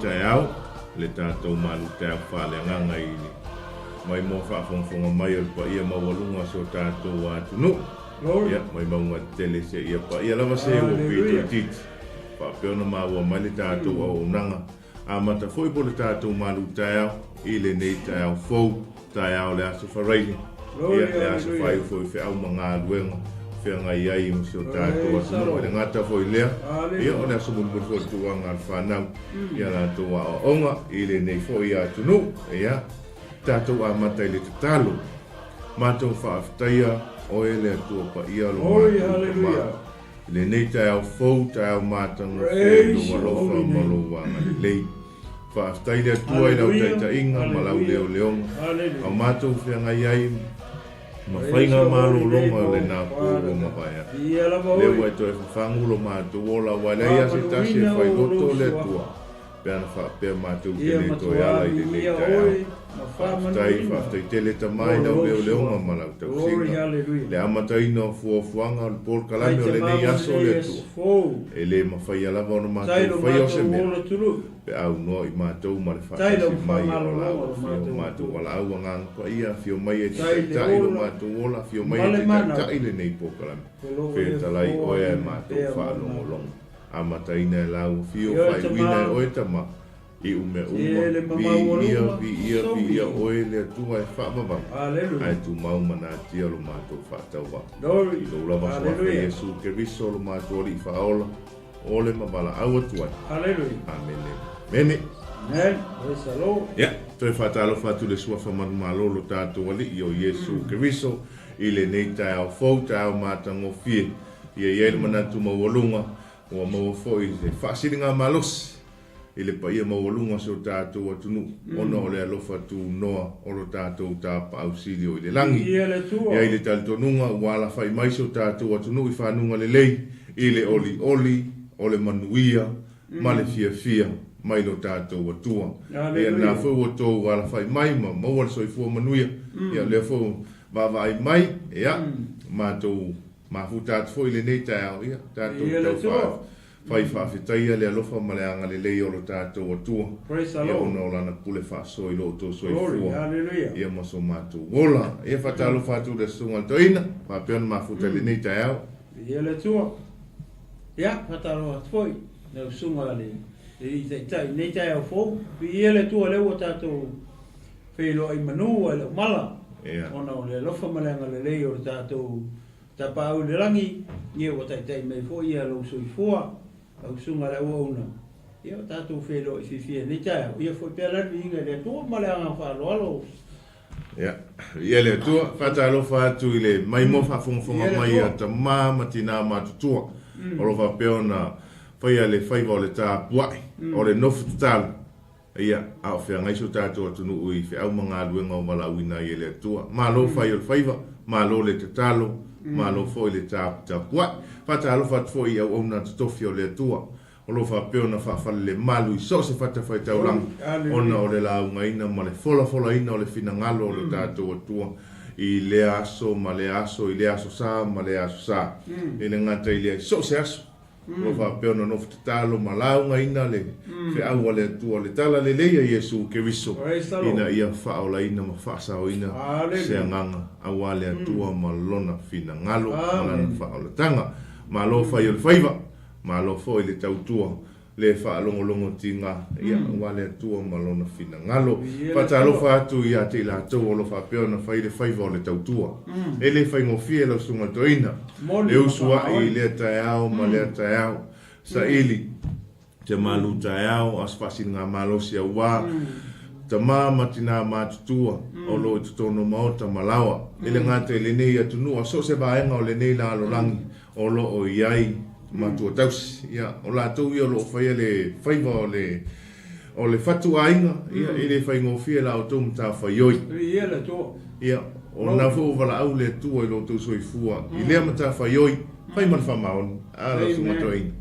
tai au le tātou malu te whāleanganga i mai mō whaafonga mai o pa ia mawalunga so tātou atunu. Ia, mai maunga tele se ia pa ia lava se o pito tit. Whapeona maua mai le tātou au nanga. Amata foi po le tātou malu tai au i le nei tai au FOU, tai au le aso wharaili. Ia le aso whai foi whi au mga aluenga. Whianga iai mo so tātou atunu o le ngata foi lea. Ia o le aso mulu foi tuanga al whanau. Ia la toa o onga i le nei foi atunu. Ia, tātou amata i le tatalo. Mātou whaaftaia o ele atua pa ia lo mātou. Le nei tai au FOU, tai au mātanga whenua lofa maluanga lei. Whaaftai le atua i lau taita inga malau leo leonga. Au mātou whianga iai ma whainga mālo longa le nā kōro mawhaia. Leo e toi whangulo mātou ola waleia se tasi e whai loto le atua. Pea na whaapea mātou tele toi ala i le nei tai au. Whaaftai tele tamai nau leo leonga malau tau singa. Le amatai no fuafuanga o le pol kalame o le nei aso le atua. E le mawhai alava o na mātou whai o se mea. Pe au no i mātou ma le whaakasi mai o lau. Fio mātou wala au angang pa ia. Fio mai e tai lo mātou ola. Fio mai e tai le nei pol kalame. Fio talai oia e mātou whaalongo longa. Amataina e lau fio whai wina e oe tama. I ume vi ia oe le atua e whaababam. Ai tu mauma nā tia lo mātou whaatauwa. I lo lava soa fe Jesu Keriso lo mātou li whaola. Ole mawala au atuai. Amen. Mene. Ia, toi whaatalo whatu le sua whamanu malolo tātou ali i o Jesu Keriso. I le nei tai au FOU, tai au mātango fie. Ia iele manatu mawalunga. Ua maua foi se whaasiringa malosi. I le paia mawalunga so tātou atunu. Ona o le alofa tu noa o lo tātou tāpa au sili o i le langi. Ia i le talitonunga wala whai mai so tātou atunu i whanunga le lei. I le oli o le manuia ma le fia mai lo tātou atua. Ia nā whau o tō wala whai mai ma maua le soifua manuia. Ia le whau wawai mai. Ia mātou mafu tātou fo i le nei tai au. Ia tātou tau whai whawhitaia le alofa ma le anga le lei o lo tātou atua. Ia ona o lana pule whaasoi lo tō soifua. Ia maso mātou wola. Ia whatalo whātou le sunga toina. Whapeona mafuta le nei tai au. Ia le tua. Ia whatalo atfoi. Nau sunga le nei tai au FOU. Ia le tua leo tātou whelo i manua le mala. Ona o le alofa ma le anga le lei o lo tātou tapa au le rangi. Ia o tai mei fo ia lo soifua. Au sunga le uauna. Ia tātou whelo i whiwhia nei tai au. Ia fo pia lani inga le tua ma le anga whaaloalo. Ia le tua, whatalo whātu i le mai mo whafonga mai a ta māma tina mātutua. O lo whapeona whaia le whaiva o le tā puai. O le nofu tatalu. Ia, au whea ngaiso tātou atunu ui whea au mga aluenga o wala uina i le tua. Mālo whai o le whaiva, mālo le tatalo. Mālo fo i le tā puai. Whatalo whatu fo i au ona tutofi o le tua. O lo whapeona whawhale le malu i so se whata whai taurangi. Ona o le launga ina ma le fola ina o le finangalo o le tātou atua. I le aso, ma le aso, i le aso sā, ma le aso sā. I le ngata i le so se aso. Lo whapeona no whatatalo ma launga ina le. Whe aua le atua le tala le leia Jesu Keriso. Ina ia whaola ina ma whaasao ina. Se anganga aua le atua ma lona finangalo. Ma lana whaola tanga. Ma lo whai o le whaiva. Ma lo fo i le tautua. Le whaalongolongo tinga. Ia wale atua ma lona finangalo. Whatalo whatu ia te la tau o lo whapeona whai le whaiva o le tautua. E le whai ngofie lau sunga toina. Le usua i le tai au ma le tai au. Sa ili te malu tai au. Asfasi ngā malosi au wā. Ta mama tina mātutua. O lo i tutono maota malawa. E le ngāte le nei atunua. So se vaenga o le nei la alolangi. O lo o iai. Matua tausi, ia, o la tau ia lo whaia le whaiva o le whatu ainga, ia, e le whaingo whia la o tō mta whaioi. Ia le tō. Ia, o na whau wala au le tua i lo tō soifua, i lea mta whaioi, whai man whamaon, a la sumato inga.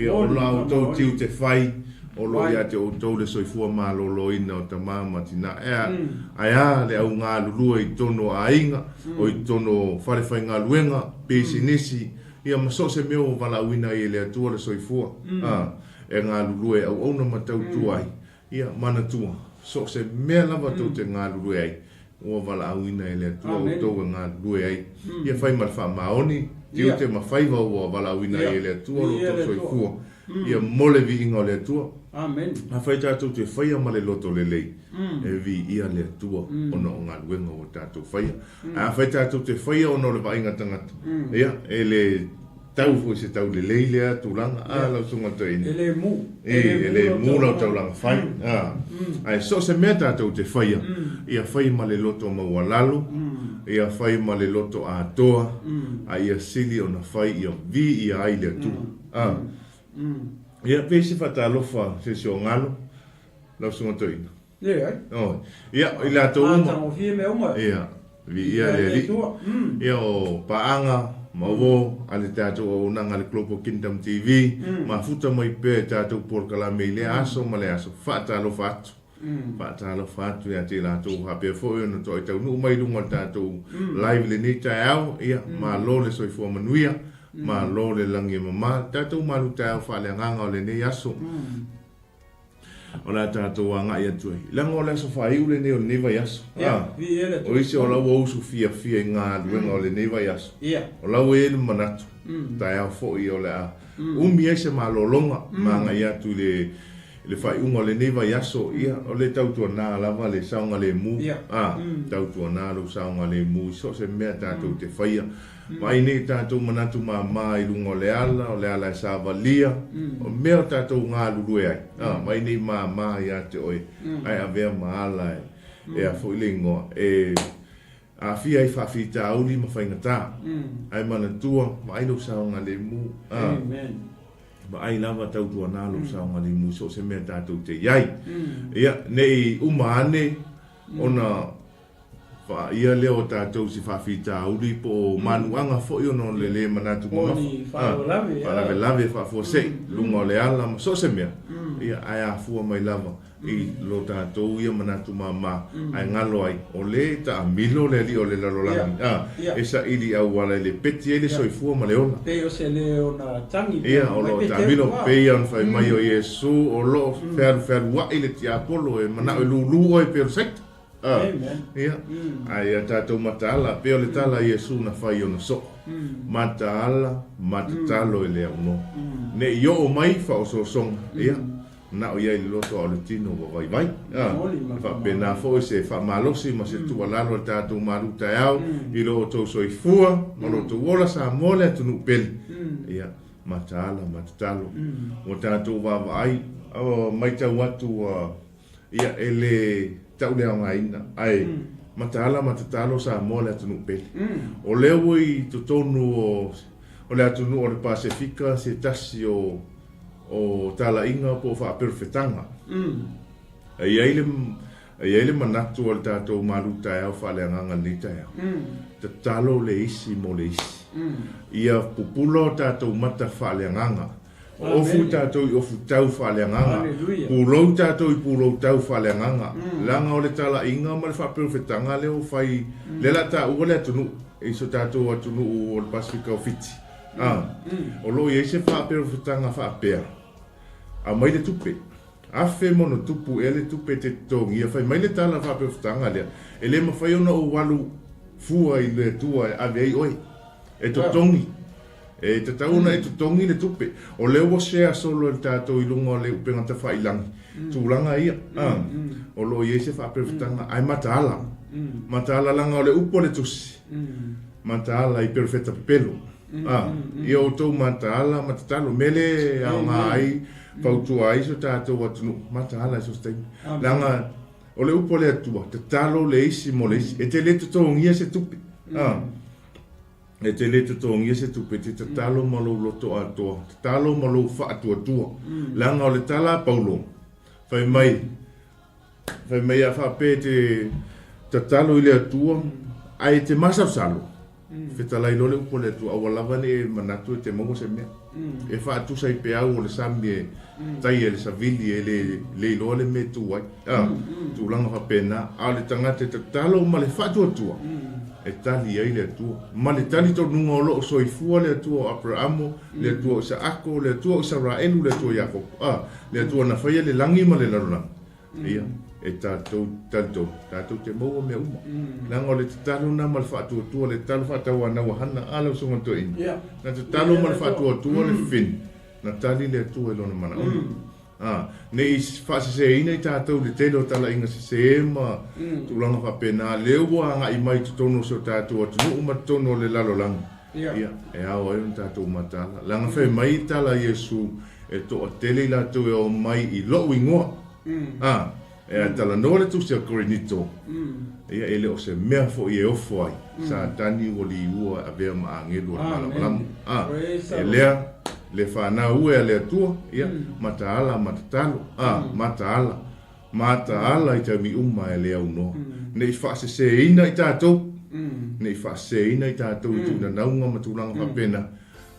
Ia, o la o tō tiu te whai, o lo ia te o tō le soifua mā lo ina o ta māma tina. Ea, le au ngā lulua i tono a inga, o i tono wharewhai ngā luenga, pēsi nisi, ia maso se meo wala uina i le atua le soifua. E ngā lulue au ona matau tuai. ia mana tua so se mea lava tau te ngā lulu ai ua wala auina e le tua o tau ngā lulu ai ia whai mal wha maoni tiu te mawhaiva ua wala auina e le tua o tau soifua ia mole vi inga o le tua a whai tātou te whaia ma le loto le lei e vi ia le tua ona o ngā luenga o tātou whaia a whai tātou te whaia ona o le wainga tangata ia e le tau fu se tau le lei lea tūlanga a lau sunga taini ele mu lau taulanga whai ai so se mea tātou te whaia ia whai ma le loto maua lalo ia whai ma le loto a toa a ia sili ona whai ia vi ia ai le tua ia pesi whatalofa se o ngalo lau sunga taini ia i la tō uma ia vi ia le li ia o paanga Mawo ale tātou o nanga le Global Kingdom TV ma futa mai pe tātou por kala me le aso ma le aso fatalo fatu ya te lātou hape FOU no toi tau nu mai lunga tātou live le ni tai au ia ma lo le soifua manuia ma lo le langi mama tātou malu tai au fa le nganga o le ni aso o la tātou a ngai atuai. Lango le aso whai ule ne o le newa yaso. O isi o lau au su fia i ngā luenga o le newa yaso. O lau e le manatu. Tai au fo'i o le a. Umi eise ma lolonga. Ma ngai atu le whai unga o le newa yaso. Ia o le tautua nā lava le saunga le mu. Tautua nā lo saunga le mu. So se mea tātou te whaia. Mai ne tātou manatu mā i lunga o le ala e sāwalia, o mea tātou ngā lulu e ai. Mai ne mā i a te oi, ai a vea maala e a fwile ingoa. A fia i whawhi tā auli ma whaingatā, ai manatua, ma ai no saunga le mu. Ma ai lava tautua nā lo saunga le mu, so se mea tātou te iai. Ia, nei umane, ona fa ia leo tātou si whawhita uri po manuanga fo'i ono le manatu mamafa. Lave whawhosei, lunga o le ala, ma so se mea. Ia ai a fua mai lava, i lo tātou ia manatu mama, ai ngalo ai, o le ta milo le li o le larolangi. Esa ili au wala le peti ele soifua ma le ona. Peo se le ona tangi. Ia o lo ta milo pei an whai mai o Iesu, o lo wheru wa ile ti apolo e mana o lulu oi peo sekta. Ia, ai a tātou mataala, peo le tala Iesu na whai o na so. Mataala, matatalo e lea uno. Ne i o mai wha o so song, ia. Na o iai loto o Leatinuu wa vai. Wha pena fo se wha malosi ma se tua lalo tātou maru tai au. I lo tau soifua, ma lo tau ola sa mole atunu peli. Ia, mataala, matatalo. O tātou wawa ai, mai tau atu, ia ele tau lea ngaina, ai, matatalo sa mole atunu peli. O leo i tutonu o le atunu o le Pasifika se tasi o tala inga po wha perfetanga. Ai ele manatu o le tātou malu tai au wha lea nganga ni tai au. Te talo le isi mo le isi. Ia pupulo tātou mata wha lea nganga. Ofu tātou i ofu tau whaleanganga. Pūrou tātou i pūrou tau whaleanganga. Langa o le tala inga ma le whapewhetanga leo whai. Lela tā ua le atunu. Iso tātou atunu o le Pasifika o Fiti. O lo i eise whapewhetanga whapea. A mai le tupe. Afe mono tupu e le tupe te tongi. Ia whai mai le tala whapewhetanga lea. E le mawhai ona o walu fua i le tua a vei oi. E to tongi. E te tauna e tutongi le tupe. O leo o sea solo el tātou i lunga o le upenga ta whailangi. Tūlanga ia. O lo i eise whapewhetanga. Ai mataala. Mataala langa o le upo le tusi. Mataala i perfeta pepelo. I o tau mataala, matatalo. Mele au ngā ai. Pautua ai so tātou atunu. Mataala i so stein. Langa o le upo le atua. Te talo le isi mo le isi. E te le tutongia se tupe. E te le tutongia se tupe, te talo malo loto atoa, te talo malo wha atua. Langa o le tala paulo. Whai mai a whape te talo i le atua, ai te masau salo. Whetalai lole upo le atua, awa lavane e manatu e te mongo se mea. E wha atu sai pe au o le sami e tai e le savili e le ilo le me tuai. Tūlanga whape na, au le tangate te talo ma le wha atua. E tali ai le atua. Ma le tali tau nunga o loo soifua le atua o Abrahamo, le atua o Isaako, le atua o Israelu, le atua o Jacob. Le atua na whaia le langi ma le larona. ia e tātou te maua mea uma langa o le talo na ma le whaatuatua le talo whaatau ana wahana ala usunga to in na te talo ma le whaatuatua le fin na tali le atua e lona mana ne i whaasese ina i tātou le telo tala inga se ma tūlanga whapena leo anga i mai tutono so tātou atu uma tono le lalo langa ia e awa e un tātou matala langa whai mai tala Iesu e to o tele la tu e o mai i lo ingoa e a tala no le tu se korinito ia ele o se mea fo i e ofo ai sa tani o li ua a vea ma angelu a malam e lea le whana ue a lea tua ia mataala matatalo mataala i te mi uma e lea uno ne i whaase se ina i tātou ne i whaase ina i tātou i tūna naunga matulanga whapena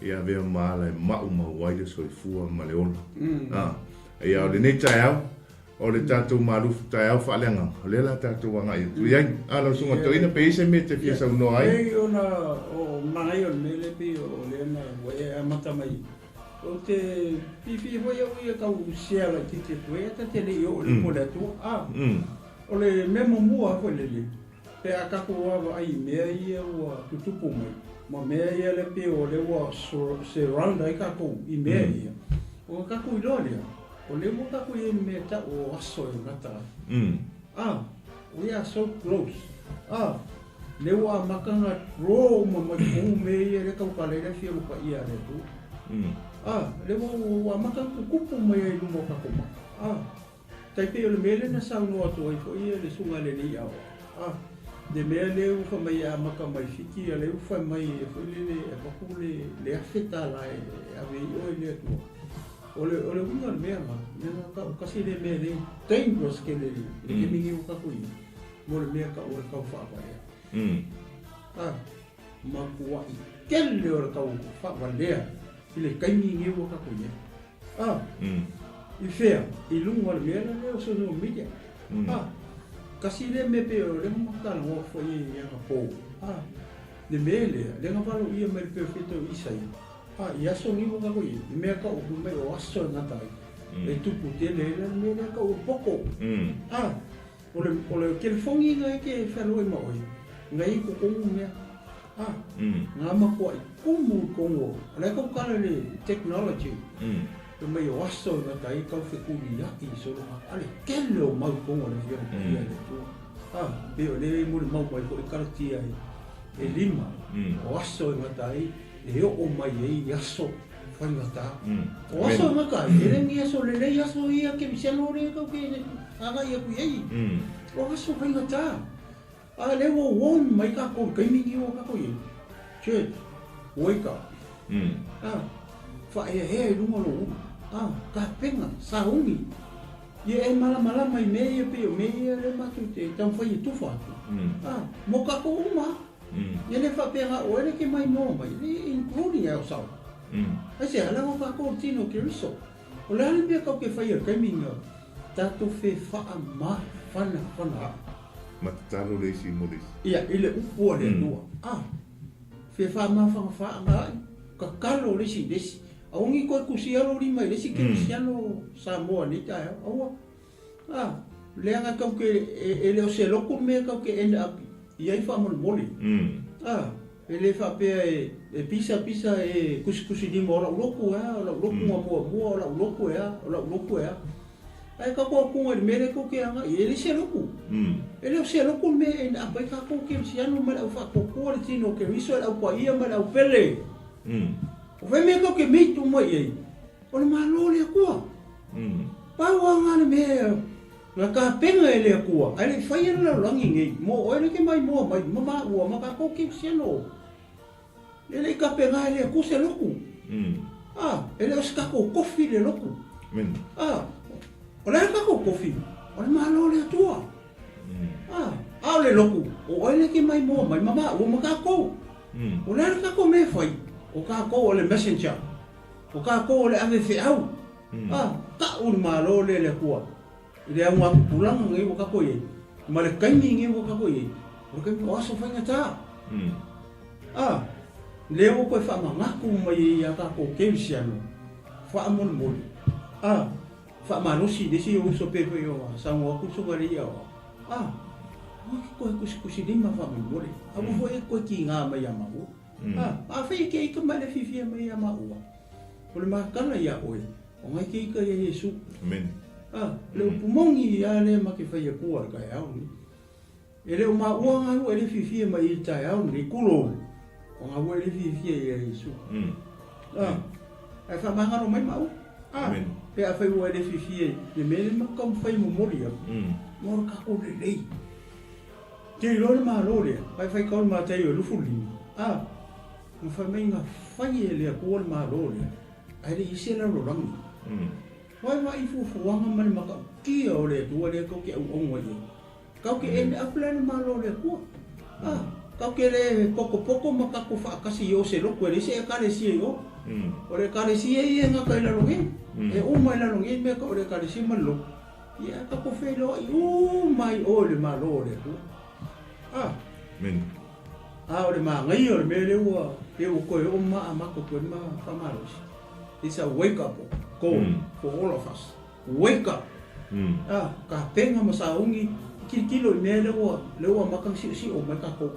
ia vea maala e mau waile so i fua ma le ola ia o le nei tai au o le tātou marufu tai au whaaleanga o le la tātou wanga i tu iai ala sunga to ina pe ise me te fia sau no ai ei ona o mai o me le pi o le na we a mata mai o te pipi hoi au ia kau siala ki te tue ta te le o le pole tu o le memo mua ko le pe a kako wa ai mea ia o tutupu mai ma mea ia le pe o le wa surround ai kako i mea ia o kako i lolia o le mo kako i mea ta o aso i ngata we are so close le wa makanga ro ma o mea ia le kau kale le fia lupa ia le tu le wa makanga kupu mai ai lumo kako ma tai pe o le mele na sa no atu ai fo ia le sunga le ni au de mea le ufa mai a maka mai fiki a le ufa mai e fwile e pakule le afeta la e ave i oi le atua o le unga le mea ma kasi le mea le dangerous ke le ke mingi uka kui mo le mea ka o le kau whaapa ea ma kua i kele o le kau whaapa lea i le kaimingi uka kui i whea i lunga le mea le o sono media kasi le me pe o le makala mo fo i nga po le mele le nga valo ia me perfecto isai ia so ni mo ka ko i me ka o me o aso na tai e tu puti le me ka o poko o le telefongi nga ke falo i mo i nga i ko ko me nga ma ko i kumu kongo le ko kala le technology to me o aso na tai ka fe ku ni aki so ale kelo mau kongo le fio ia le tu be o le mo mau mai ko karti ai e lima o aso na tai e o mai e aso fa na ta o aso na ka ele ni aso le aso ia ke mi se no le ka ke aga ia ku ai o aso fa na ta le wo won mai ka ko ke mi ni o ka ko i che wake up fa e lungo lo ka penga sa ungi ye e mala mai me pe me le matu te tam fa i tu fa mo ka ko uma ye le fa penga o le ke mai mo mai including eu sa ese ala mo ka ko tino ke riso o la le be ka ke fa ye ke minga ta to fe fa ma fana matalo le si mo ia ile upo le no fe fa ma fa ka kalo le si desi aungi ko kusialo ri mai le si kusialo Samoa ni ta awa le anga ka ke ele o se loko me ka ke end up ia fa mo moli ele fa pe e pisa e kusi di mo la loko mo la loko ai ka ko me ko ke anga ele se loko ele o se loko me end up ka ko ke siano ma fa ko le tino ke riso au pa ia ma au pele o vai me ko ke me tu mo ye o le malo le ko pa wa nga le me na ka penga ele ko ai le fai na langi ngi mo o le ke mai mo mai mama o ma ka ko ke siano ele ka penga ele ko se loku ele o ska ko kofi le loku o le ka ko kofi o le malo le tua le loku o ele ke mai mo mai mama o ma ka ko o le ka ko me fai o ka ko o le messenger o ka ko o le ave FOU ka un malo le kua ile ang pulang ngi ka ko ye ma le kaimi ngi ka ko ye o ka ko aso fa ngata le o ko fa ma ku mai ya ka ko ke siano fa mon mon whaamarosi de si o so pepe o sango aku sugari o ko kusi lima whamimore a mo e ko ki ngā mai amau a whai ke ika mai le fifia mai amau o le makana ia oe o ngai ke ika ia Yesu amen le upumongi ia le ma ke whai apua ka e au ni e le o maua ngā e le fifia mai i tai au ni kulo o ngā ua e le fifia ia Yesu ai whamangaro mai mau amen pe a whai ua e le fifia le mele makam whai momori au mora ka o le lei te i lore maa lore ai whai kaul maa tei o lufu lini mo whai mai ngā whai e lea kua le maa lore ai le isi la rorangi wai wai fufuanga mani maka kia o lea tua lea kau ke au ongo i kau ke ene apula le maa lore kua kau ke le poko poko maka ko whaakasi o se loko e le se e kare si e o o le kare si e ngā kai la rongi e o mai la rongi mea ka o le kare si man loko ia ka ko whelo i o mai o le maa lore kua men o le maa ngai o le mea le ua e o koe o maa mako koe maa whamarosi it's a wake up call for all of us wake up ka penga masaungi kilo i mea le ua makang si o mai kako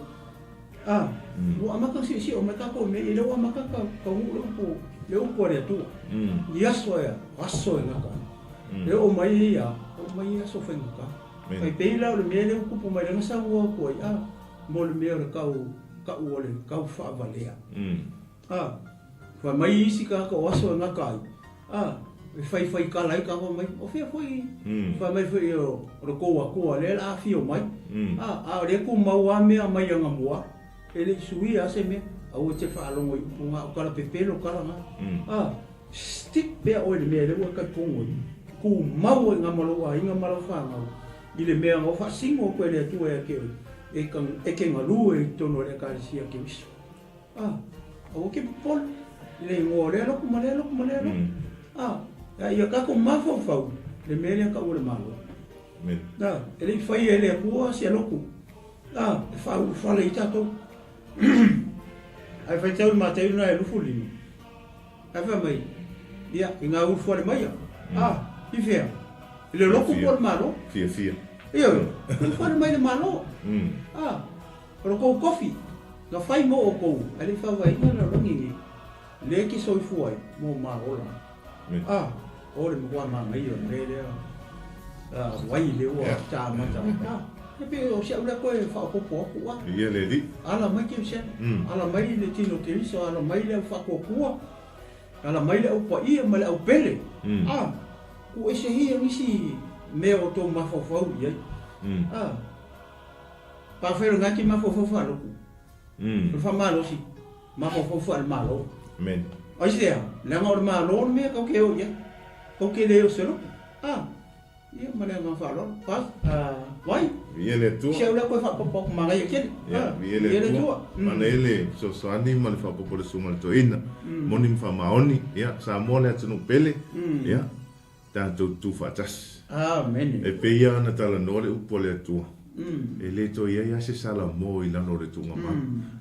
ua makang si o mai kako mea i le ua makang ka hu le upo rea tua i aso e ngaka le o mai ia aso whengaka ai peila o le mea le ukupu mai renga sa ua koe mo le mea o le kau o le kau whaavalea wha mai isi ka o aso e ngaka ai whai kalai ka ho mai o whea whai wha mai whai o le koa le la fio mai o le ku mau a mea mai anga mua e le sui a se mea au te whaalongo i upunga o kala pepelo kala nga stick bea o le mea le ua kai pongo ku mau e ngamaloa inga malo whangau i le mea ngau whaasingo o koe le atua e keo e ke ngalu e tono le karisia ke wiso o ke pol le ngo le loko ma le loko ia kako mafau le mele ka o le malo e le whai e le kua si a loko whau whale i tato ai whai tau ma tau na e lufu lini ai whai mai ia i ngā ufu ale mai i whea i le loko po le malo fia ia ufu ale mai le malo o kou kofi nga whai mo o kou ai le whawai inga na rongingi le ki soifu ai mo marola o le mua manga i o le lea wai le ua tā mata e pe o sia ula koe whaopopo aku ia le di ala mai ki sia ala mai le 𝚘𝚘𝚗𝚎 ala mai le whakokua ala mai le upa ia ma le au pele ku e se hia nisi mea o tō mawhawhau iai pa whero ngaki mawhawhau aloku whamalosi mawhawhau al malo men ai sea langa o le malo mea kau ke o ia kau ke leo se loku ia ma le ngā whalo pas wai ia le tua sia ula koe whakopok mga ia kene ia le tua mana ele so soani ma le whapopo le sunga le toina moni mwhamaoni ia sa mo le atunu pele ia tātou tu whatas amen e pe ia ana tala no le upo le atua e le to ia se sala mo i lano le tunga ma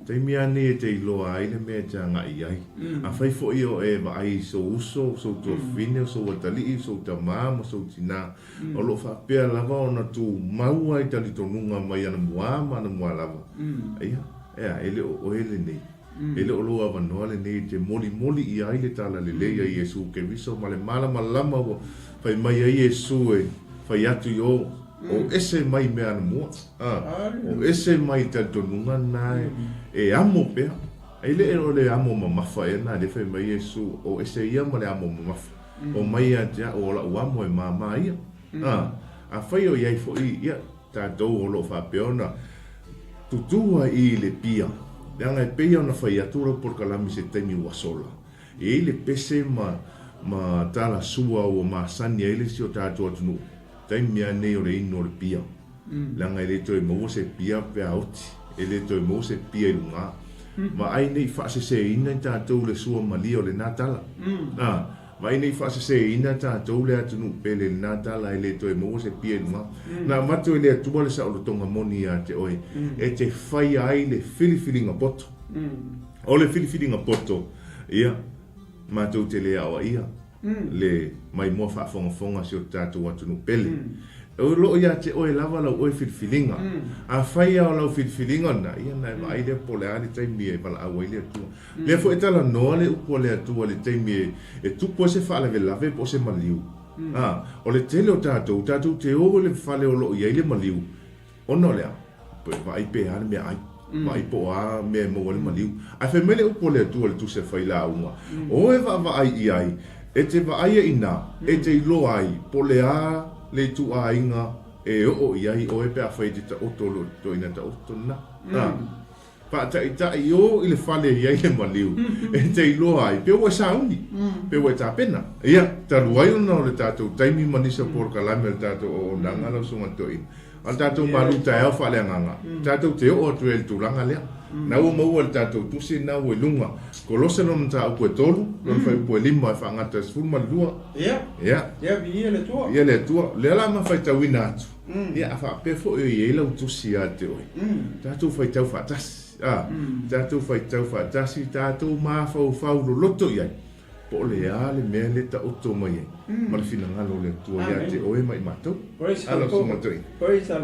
te mia ni e te iloa ai le mea tanga i ai a whai fo i o e ma ai so uso so to fine so watali so ta mama so tina o lo fa pea lava ona tu maua i tali tonunga mai ana mua lava ia ele o ele nei ele o loa wanoa le nei te moli i ai le tala le leia i Yesu ke viso ma le malama o whai mai ai Yesu e whai atu i o o ese mai me ana mua o ese mai te tonunga nai e amo pea ele o le amo mamafa e na le whai mai Yesu o ese ia ma le amo mamafa o mai a tia o la uamo e mama ia a whai o iai fo i ia tātou o lo whapeona tutua i le pia leanga e pea ona whai atura por kalami se temi wasola e le pese ma tala sua o ma sani ele si o tātou atunu taimia nei o le ino o le pia langa ele toi mo se pia pe auti ele toi mo se pia i lunga ma ai nei whaasese ina i tātou le sua mali o le nātala ma ai nei whaasese ina tātou le atunu pele le nātala ele toi mo se pia i lunga na matu ele atua le sa o le tonga moni a te oi e te whai ai le whiliwhilinga poto o le whiliwhilinga poto ia mātou te lea awa ia le mai mo whaafonga si o tātou atunu pele. O lo ia te oe lava lau oe whilwhilinga. A whaia o lau whilwhilinga na ia nai maile po le ani taimi e wala awa ile atua. Lea fo e tala noa le upo le atua le taimi e tupo se whaalave lave po se maliu. O le tele o tātou te o le whale o lo ia ile maliu. Ono lea, po e vai pe hane mea ai. Vai po a mea mo wale maliu. A whemele upo le atua le tu se whaila aunga. O e va ai i ai. E te va ai ina, e te ilo ai, po le a le tu a inga e o iai o e pe a whai te ta otolo to ina ta otona. Pa ta i o i le whale iai le maliu. E te ilo ai, pe ua sauni, pe ua ta pena. Ia, ta ruai ona o le tātou taimi manisa por kalame le tātou o nanga lau sunga to ina. Al tātou malu ta eo whale anganga. Tātou te o atu e le tūranga lea. Na ua maua le tātou tusi na ua lunga. Kolose no mta upo e tolu, lon whai upo e lima e whaangata sfulma lua. Ia. Ia, vi ia le tua. Ia le tua. Le ala ma whai tauina atu. Ia, a whaapefo e i eila utusi a te oi. Tātou whai tau whaatasi. Tātou whai tau whaatasi, tātou maa whau lo loto iai. Po le a le mea le ta oto mai e. Ma le fina ngalo le tua ia te oe mai matou. Alo sunga toi.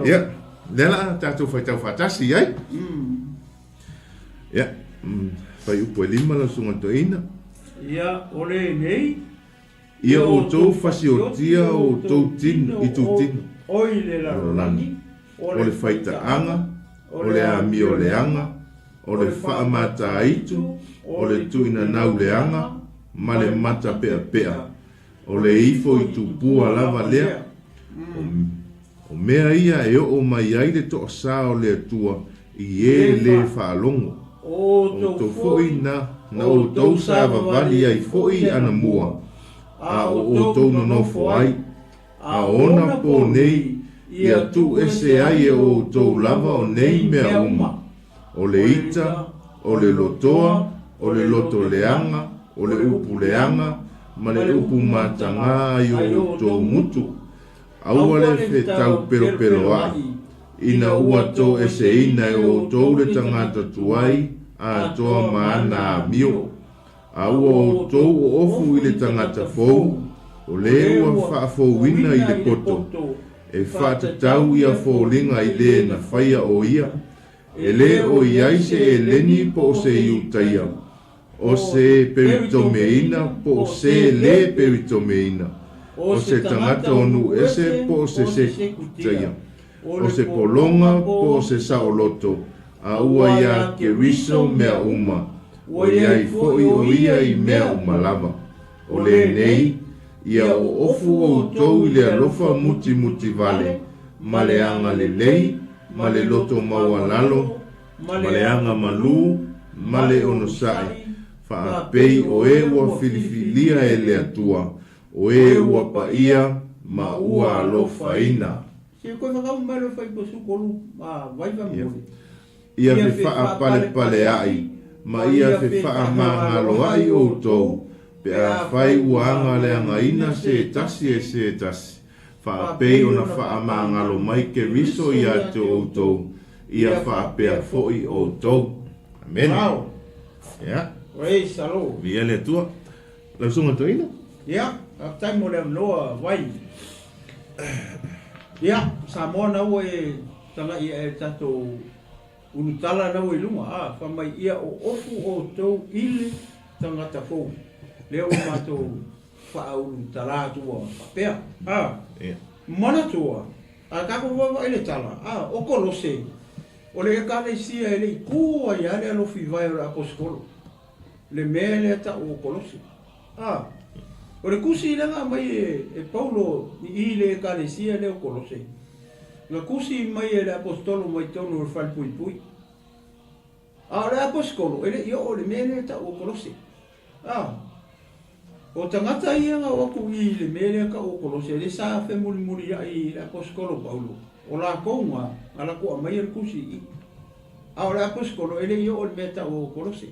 Ia, le ala tātou whai tau whaatasi iai. Ia, whai upo e lima la sunga toina. Ia, ole nei. Ia o tau whasi o tia o tau tino i tu tino. Oi le larolangi. O le whaita anga, o le a mi o le anga, o le whaamata aitu, o le tuina nau le anga, ma le mata pea pea. O le ifo i tu pua lava lea. O mea ia e o mai ai le to sa o le atua i e le whaalongo. O to foi na o tau sa vavali ai foi ana mua. A o tau no fo ai. A ona po nei ia tu ese ai e o tau lava o nei mea uma. O le ita, o le lotoa, o le loto leanga, o le upu leanga, ma le upu matanga i o tau mutu. Aua le fe tau pero ai. Ina ua tau ese ina e o tau le tangata tuai, a toa maana a mio. A ua o tau o ofu i le tangata FOU, o le ua whaafouina i le koto. E whaatatau ia fōlinga i le na whaia o ia. E le o iai se e leni po o se iutaia. O se peritomeina po o se le peritomeina. O se tangata onu ese po o se sekutaia. O se polonga po o se saoloto. A ua ia ke riso mea uma. O iai foi o ia i mea uma lava. O le nei, ia o ofu o tau i le alofa muti vale. Ma le anga le lei, ma le loto maua lalo, ma le anga malu, ma le onosai. Whaapei o e ua filifilia e le atua. O e ua paia, ma ua alofa ina. Se koe whakau mai lo whai posu kolu, waiwa mole. Ia fe wha pale ai, ma ia fe wha mangalo ai o tau, pe a whai uanga le anga ina se tasi e se tasi. Wha pei ona wha mangalo mai ke riso ia te o tau, ia wha pea foi o tau. Amen. Wow. Ia. Praise the Lord. Viele tua. Lau sunga to ina? Ia, a tai mo le amloa vai. Ia, sa moa nau e tanga ia e tato unutala nau e lunga, whamai ia o ofu o tau ili tangata FOU. Leo mato wha unutala tua whapea. Mana tua, a kako wawa ele tala, o kolose. O le kane sia ele i kua i ale alofi vai o aposkolo. Le mea le ata o kolose. O le kusi lenga mai e Paulo i le kane sia le o kolose. La kusi mai e le apostolo mai tonu o fal pui pui. O le aposkolo, ele i o le mea le ata o kolose. O tangata ia nga waku i le mea le aka o kolose. Le sa fe muri i le aposkolo Paulo. O la konga, ala ko mai el kusi. O le aposkolo, ele i o le mea ata o kolose.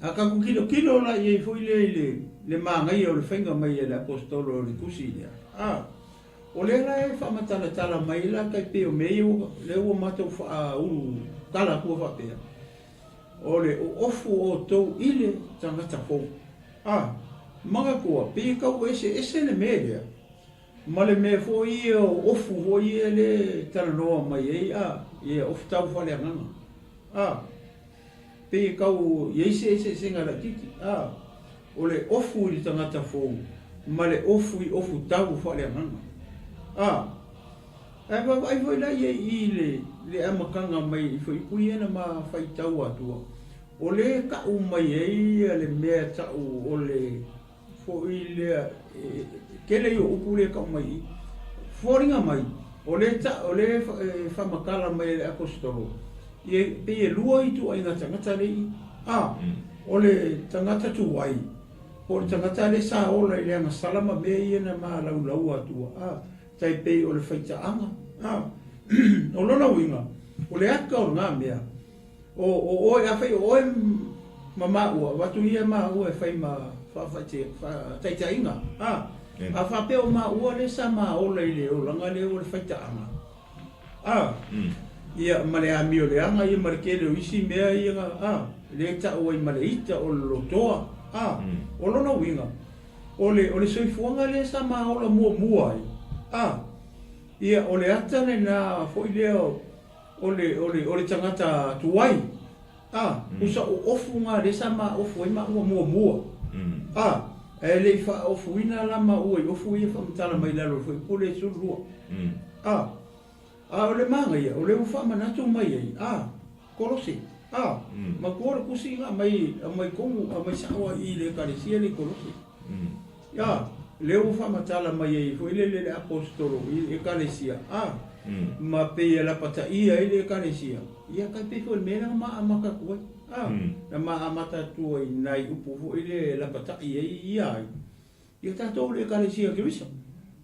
A kaku kilo la i foi le mangai o le whainga mai e le apostolo o le kusi lea. O le la e whamatala mai la kai peo mei o le ua matou wha unu tala kua whapea. O le o ofu o tau ile tangata FOU. Manga kua, pi kau ese le media. Male me fo i o ofu fo i le Tauloa mai ei i ofu tau fale nganga. Pi kau i ese ngara titi. O le ofu i tangata FOU. Male ofu i ofu tau fale nganga. Ai foi la i le amakanga mai foi puiena ma fai tau atua. O le ka mai ei le mea tau o le fo i le kele yo upule ka mai foringa mai o le famakala mai le apostolo e pe lua i tu ai na tangata le o le tangata tu ai o le tangata le sa o le nga salama me i na ma lau atua tai pe o le faita anga o lona winga o le aka o nga mea o e afai o e mama ua watu ia ma ua e fai ma taita inga a whapeo ma ua le sa ma o le o langa le o le faita anga ia male a mio le anga ia markele o isi mea ia le ta o i male ita o le lotoa o lona winga o le soifuanga le sa ma o la mua ia o le atane na fo i leo o le tangata tuai usa o ofu nga le sa ma ofu i ma mua e le fa ofu ina la ma o ofu i fa mtala mai la lo foi pole su lua o le manga ia o le ufa manatu mai ai kolose ma ko kusi nga mai kongu mai sawa i le kalesia le kolose ya le ufa matala mai ai foi le apostolo i kalesia ma pe la pata ia ile kalesia ia ka pe fo mena ma ka ko na ma mata tu i nai upu fo ile la pata ia ta to le kalesia ke wiso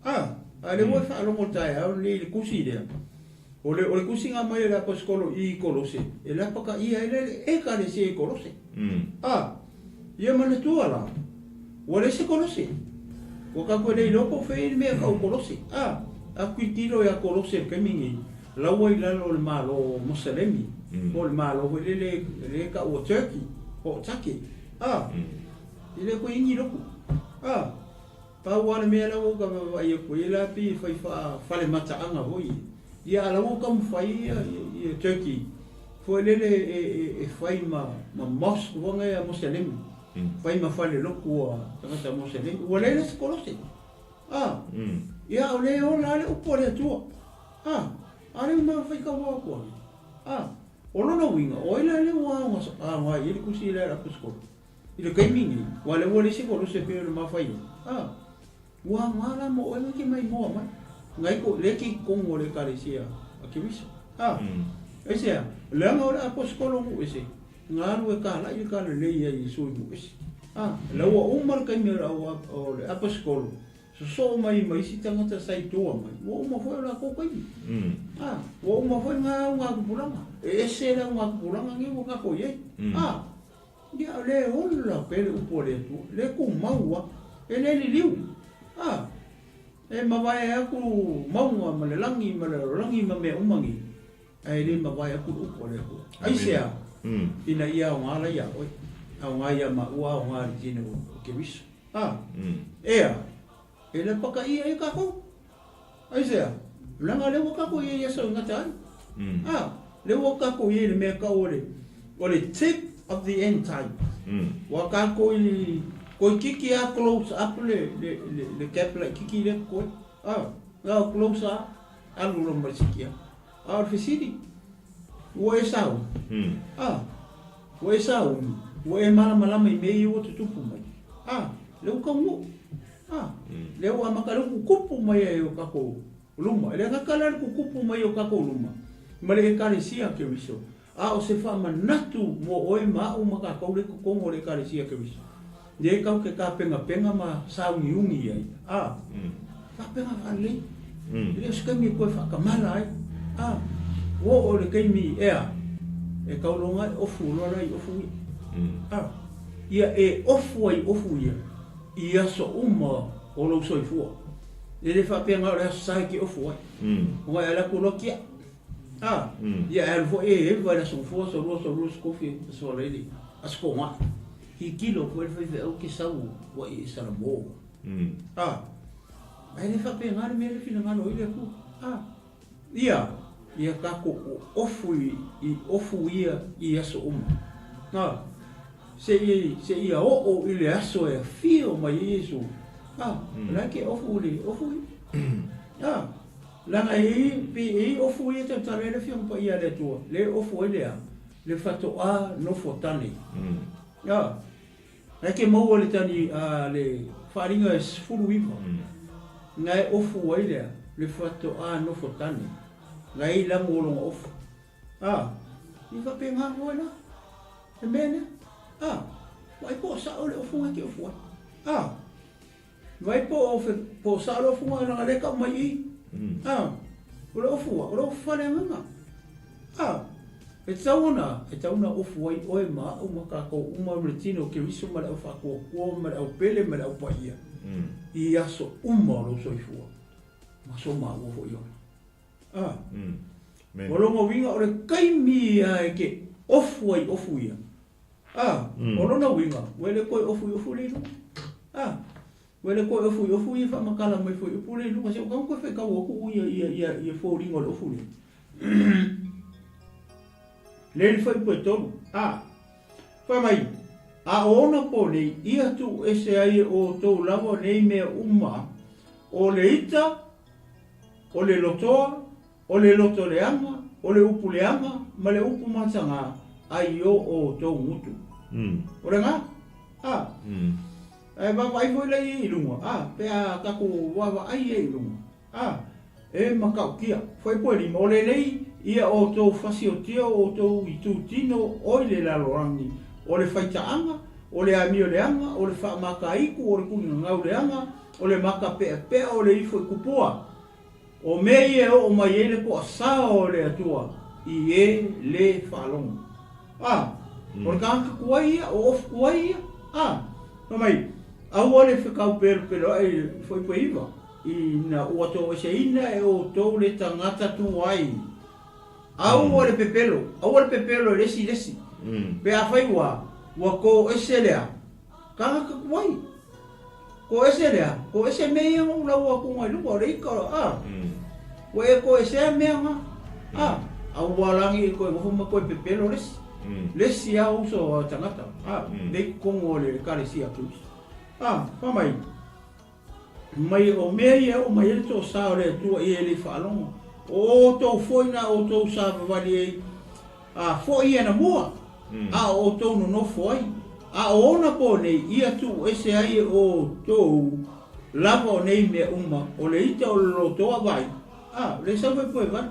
ale mo fa lo mota le kusi le o le kusi nga mai la apostolo i kolose e la paka ia ile e kalesia i kolose ia mana tu ala o le se kolose o ka ko le lopo fe me ka kolose aku tiro ya kolose ke mingi la wai la lo malo muslimi o le malo le ka o turkey o taki ile ko ingi loko pa wana me la o ka ai ko ila pi fa le mata anga hoi ya la o kam fai e turkey fo le fai ma mosque wanga ya muslimi fai ma fa le loko tangata muslimi o le kolose ia o le la le upo le tua ale ma fai ka wa ko o lona winga o ila le wa ile kusi le aposko ile kai mingi wale wale se ko se pe ma fai wa mala mo o ke mai mo ma ngai ko le ki kongo le kalesia ke wiso ese le ma o aposko lo ese ngaru e ka la ka le ia i so i ese la wa umar kai me o le aposko so mai si tangata sai toa mai wo mo foi la ko kai wo mo foi nga kupulanga ese la nga kupulanga ngi wo ka ko ye dia le hola pele upole tu le ku maua ele liu e ma vai aku maua ma le langi ma me umangi ai le ma vai aku upole ko ai sea ina ia nga la ia oi au nga ia ma ua nga tino ke bis ele paka ia ka ko ai sea langa le ka ko ia so ngata le ka ko ia me ka ole tip of the end time wa ka ko kiki a close up le kapla kiki le ko la close up alu lo masikia fisidi wo esau wo esau wo e mala mai me o tupu mai le ka mo le wa makalo kupu mai o kako luma le kakala kupu mai o kako luma male kalesia ke wiso o se fa manatu mo oi ma o maka ko le ko mo le kalesia ke wiso de ka ke ka penga ma sa ungi ai ka penga ale le ska mi ko fa kamala ai wo o le kai mi e ka longa ofu lo rai ofu ia e ofu ia ia so o lo so fu ele fa penga le sai ki ofu wa ala kolokia ia el vo va la so fu so lo so fi so le asko ma hi kilo ko e au ke sau wa I Salamo ai le fa pe ngare me le fina ngalo ile ku ia ka ko ofu I ofu ia I aso se ia o ile aso e fio mai Yesu la ke ofu langa I ofu ia te tare le fio pa ia le tua le ofu ile le fatoa no fotani la ke mau le tani le faringa e fulu iwa ngai ofu ile le fatoa no fotani ngai la molong ofu I fa pe nga ho na e mene vai po sa ole ofu ngai ofu vai po sa ole ofu ngai le ka mai ole ofu fa le nga e tauna ofu ai oe ma uma ka ko uma Leatinuu ke viso ma le fa ko ma le pele ma le paia I aso uma lo so ifua ma so ma wo fo yo Molongo winga o le kaimi ai ke ofu ai ofu ia molona winga wele ko ofu le wele ko ofu ia fa makala mai fo ofu le lu se ko fe ka wo ku ia fo ringo ofu le le foi po tonu fa mai ona po le ia tu ese ai o to lavo nei me uma o le ita o le lotoa o le loto le ama o le upu le ama ma le upu matanga ai o to mutu o le nga ai ba vai foi le I lunga pe a ka ko wa ai e lunga e makaukia foi po li mo le nei ia o to fasio o to I tu tino o le la lorangi o le faitaanga o le amio le anga o le fa makaiku o le kunga ngau le anga o le maka pe o le ifo kupua o mei o mai ele ko sa o le atua I le falong o le kanka kuai o of kuai mai au ole fikau pero ai foi po iva I na o to se ina e o to le tangata tu ai au ole pepelo lesi pe a fai wa ko eselea kanka kuai ko ese mei o la wa ko ngai lu ko le ko ko ese mei au walangi ko mo ko pepelo lesi au so tangata de kongo le kalesia plus pa mai o mei o mai to sa le tu I le falong o to foina o to sa vali foi na mo o to no foi ona po nei ia tu ese ai o to lavo nei me uma o le ita o lo to vai le sa foi va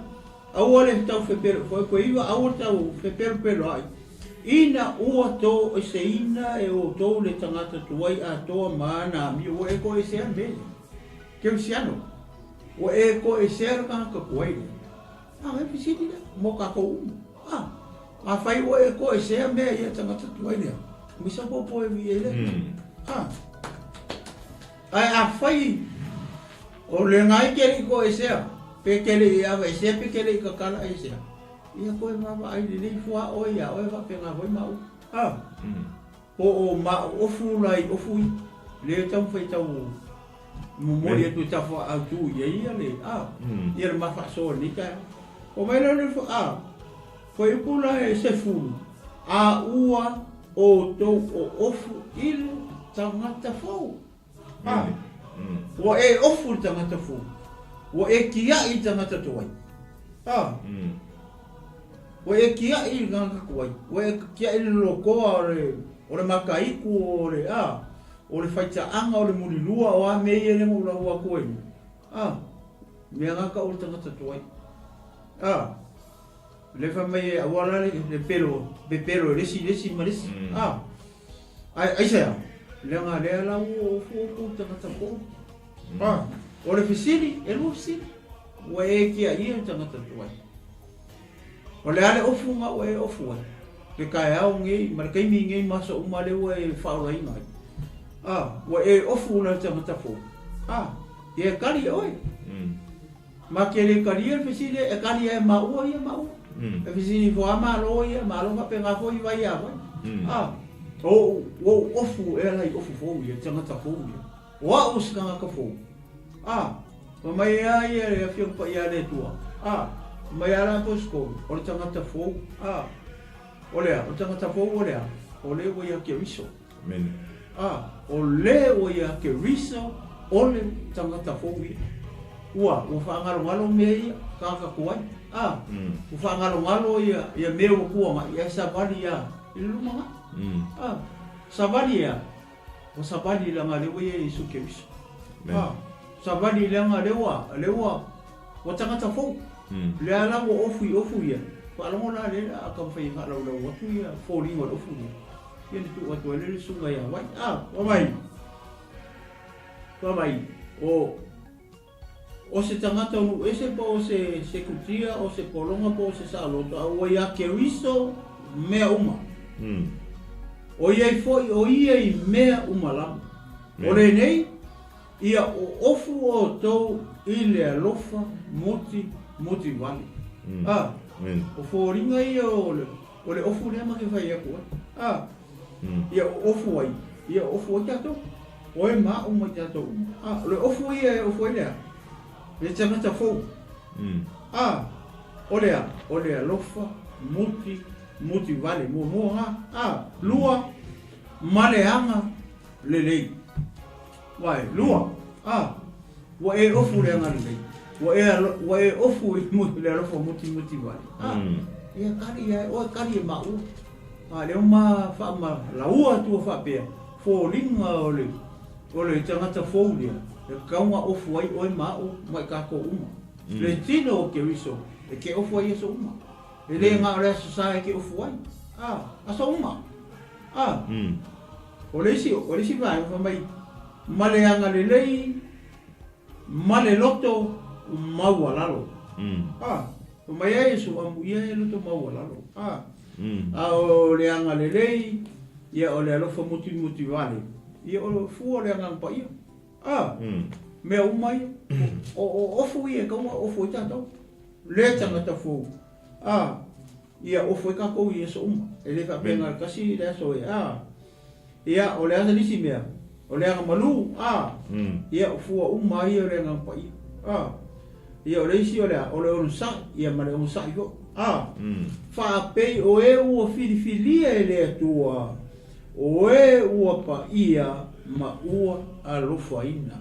au le tau fepero foi iva au tau fepero ai ina o to ese ina e o to le tangata tuai to mana mi o e ko ese me ke siano o e ko ese ka kuai e pisidi mo ka ko fai o e ko ese me ia tangata tuai le mi sa po e viele ai fai o le ngai ke ko ese pe ke le ia ese pe ke le ka kala ese ia ko ma ai le fua o ia o va pe nga voi mau o ma ofu le tam fai tau mo ia tu ta fo autu ia le ia ma fa so ni ka o mai le foi pula e se fu ua o to o ofu il tangata FOU o e ofu tangata FOU o e kia I tangata tuai o e kia I ngaka kuai o e kia I lokoa o le makaiku o le faitaanga o le mulilua o a mei ele mo ua koe mea ngaka o le tangata tuai le fa mai awala le pelo lesi marisi ai sai le nga le la o fu tangata ko o le fisili e lo fisili o e kia I tangata tuai o le ale ofu nga o e ofu le kai au ngi markai mi ngi maso umale o e faula I mai o e ofu na tangata FOU e kali oi ma ke le kali e fisili e kali e mau ia mau e fisili fo ama lo ia ma lo pa penga fo I vai ia o ofu e lai ofu FOU ia tangata FOU ia wa uskanga ka FOU mai ai e fio pa ia le tua mai ara posko o tangata FOU olea o tangata FOU olea ole o ia ke riso men ole o ia ke riso ole tangata FOU ia ua o whaangalo me ia kaka kuai o whaangalo ia meo kuanga ia sabali ia ilumanga sabali ia o sabali langa lewa ia isu ke riso sabali langa lewa o tangata FOU le ala o ofu ia whalango la le aka mwhai ngālau lau watu ia fōringo ofu ia ia ni tu watu ele sunga ia wai wamai o se tangata unu ese pa o se kutia o se polonga pa o se saalota o ia ke riso mea uma o iai foi o iai mea uma lama o le nei ia o ofu o tau i le alofa moti vale o fōringa ia o le ofu lea maki whai aku ia ofu ai tato o e maa uma tato le ofu ia e ofu ai lea le tangata FOU o lea lofa muti vale mua lua maleanga lelei wai lua wa e ofu le anga lelei wa e ofu le lofa muti vale ia kari ia o kari mau le uma fa ma laua tu fa pe fōringa o le tangata FOU dia le kaunga ofu ai oi mau mai kako uma le tino o ke riso e ke ofu ai so uma le ngā rea sasai ke ofu ai aso uma o le si vai mai male anga le lei male loto mau alalo o mai ai so amu ia e loto mau alalo o le anga le lei ia o le alofa muti vale ia o fu o le anga pa ia mea umai o ofu ia kaunga ofu i tātou le tangata FOU ia ofu i kako ia so uma e le whapenga kasi le aso ia o le asa nisi mea o le anga malu ia ofu a umai ia o le anga pa ia o le isi o le onu sa ia ma le onu sa iko whaapei o e ua whiriwhiria e le atua o e ua pa ia ma ua alofa ina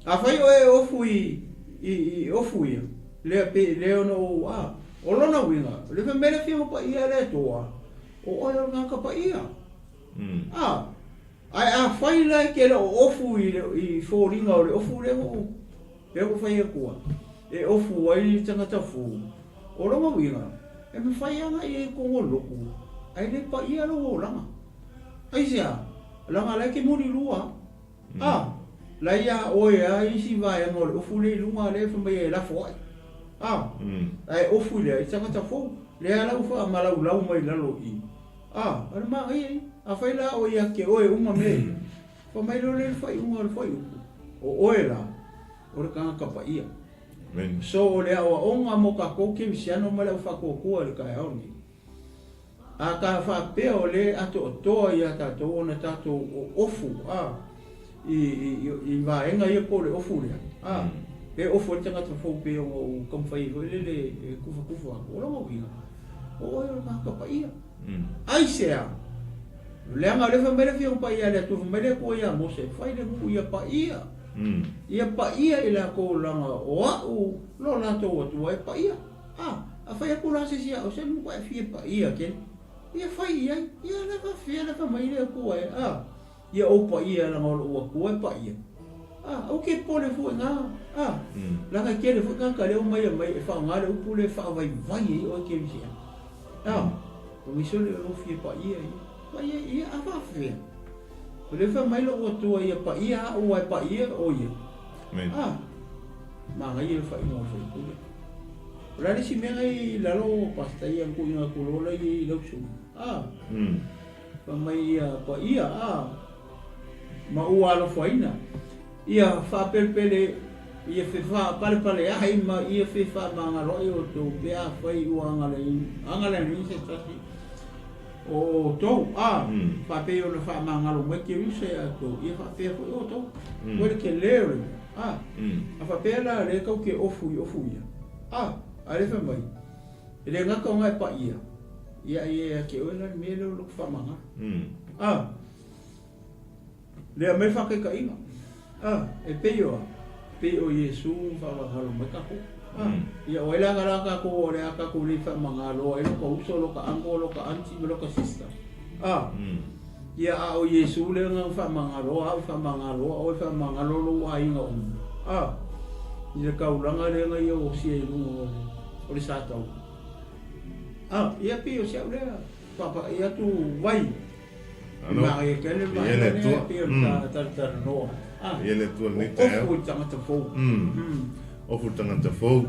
whai o e ofu i ofu ia le ono o lona winga le whamere whima pa ia le toa o oi o ngaka pa ia ai whai lai ke le ofu i fōringa o le ofu le o whai a kua e ofu ai tangata FOU o lona winga e me whai anga i e kongo loku ai le pa ia lo o langa ai sea langa lai ke muri lua la ia oe ai si vai anga o ofu le lunga le whamai e la fōai ai ofu le i tangata FOU le ala ufa malau mai lalo i ana ma ai a whai la o ia ke oe uma me whamai lo le whai unga le whai upu o oe la o le kanga kapa ia so o le awa onga mo ka kouke visiano ma le ufa kōkua le kai aoni a ka whapea o le ato o toa ia tatou ona tatou o ofu i vaenga ia po le ofu lea e ofu le tangata FOU pe o kamwhai le kufa o la mawinga o e o maka pa ia ai sea le anga le whamere whio pa ia le atu whamere ko ia mo se whai le mu ia pa ia i la ko langa o au lo la tō atua e pa ia a whai aku la se sia o se mu kwa e whie pa ia ken ia whai ia le whia le whamai le ko e ia o pa ia langa o aku e pa ia o ke pole fu nga langa ke le fu ka le o mai e fa nga le upu le fa vai o ke visia o mi so le o fie pa ia a fa fe o le fa mai lo o tu ia pa ia o ai pa ia o ia ma nga ia fa mo so ku la le si me ngai la lo pasta ia ku ina ku lo la i lo su fa mai ia pa ia ma ua lo fa ina ia fa pelpele ia fe fa pale ai ma ia fe fa manga roi o to bea fai u angale ni se tasi OOTOU whape o na whamangalo mai ke use a tō ia whape ko OOTOU wale ke leo a whape la re kau ke ofu ia a le whamai e le ngaka o ngai pa ia ke oela ni mele o luk whamanga le a mai whake ka inga e peo Yesu whamangalo mai kako ia oela garaka ko o le aka ko le whamangalo e loka uso, loka ango, loka anti, loka sister ia a o Yesu le ngā whamangalo o whamangalo lo a inga i le kaulanga le ngā ia o sia ilunga o le sātau ia pio sia ulea papa ia tu wai ma e kele ma e pio ta noa Vailele tua nei te au. Ofu tangata FOU. Ofu tangata FOU.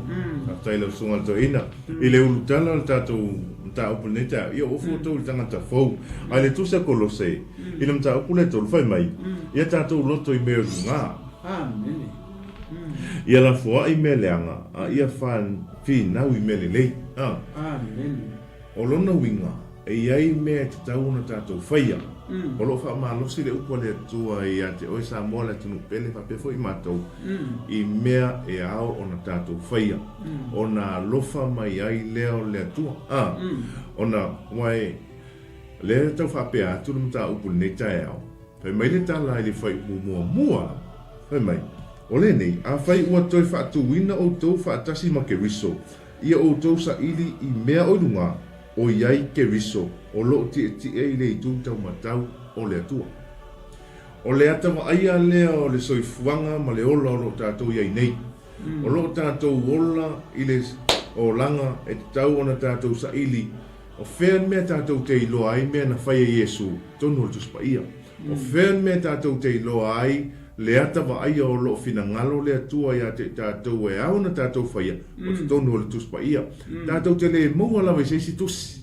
𝚟𝚒𝚍𝚎𝚘 I le ulu tala le tātou mta upu nei te au. Ia ofu tau tangata FOU. Ai le tusa KOLOSE. I le mta upu le tolu whai mai. Ia tātou loto I mea ngā. Nene. Ia la fua I mea leanga. Ia whan whinau I mea le lei. Nene. O lona winga. E iai mea te tau na tātou whaia. O lo wha maa losi le upo le atua I ate oi sa moa le tunu pele wha pefo I mātou I mea e ao o na tātou whaia o na lofa mai ai leo le atua o na wai le tau wha pea atu le mta upo le tae ao pai mai le tala I le whai mua pai mai o le nei a whai ua toi wha atu wina OUTOU wha atasi ma ke riso ia OUTOU sa ili I mea oilunga o iai ke riso o lo ti e le tu tau matau o le atua o le ata wa aia lea o le soifuanga ma le ola o lo tātou iai nei o lo tātou ola I le o langa e tau ona tātou sa ili o whea mea tātou te iloa ai mea na whaia Yesu tonu o tuspa ia o whea mea tātou te iloa ai le ata wa aia o lo fina ngalo le atua ia te tātou e au na tātou whaia o te tonu o le tuspa ia tātou te le maua lawa I seisi tusi